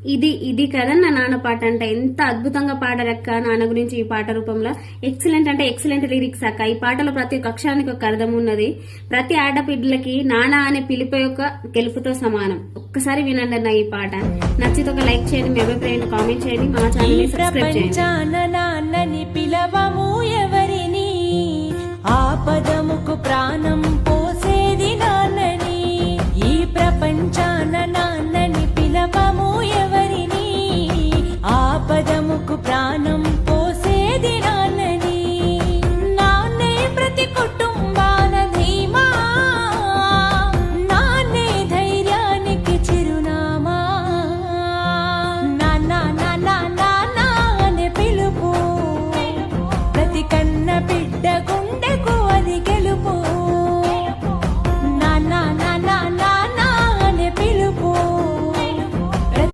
ఇది కదా నా నాన్న పాట అంటే. ఎంత అద్భుతంగా పాడారక్క నాన్న గురించి ఈ పాట రూపంలో. ఎక్సలెంట్ అంటే ఎక్సలెంట్ లిరిక్స్ అక్క. ఈ పాటలో ప్రతి ఒక్క అక్షరానికి ఒక అర్థం ఉన్నది. ప్రతి ఆడపిల్లకి నాన్న అనే పిలుపు యొక్క గెలుపుతో సమానం. ఒక్కసారి వినండి అన్న ఈ పాట. నచ్చితే ఒక లైక్ చేయండి, మీ అభిప్రాయాన్ని కామెంట్ చేయండి, మా ఛానల్ ని సబ్స్క్రైబ్ చేయండి. నాన్నని పిలవము ఎవరిని, ఆపదముకు ప్రాణం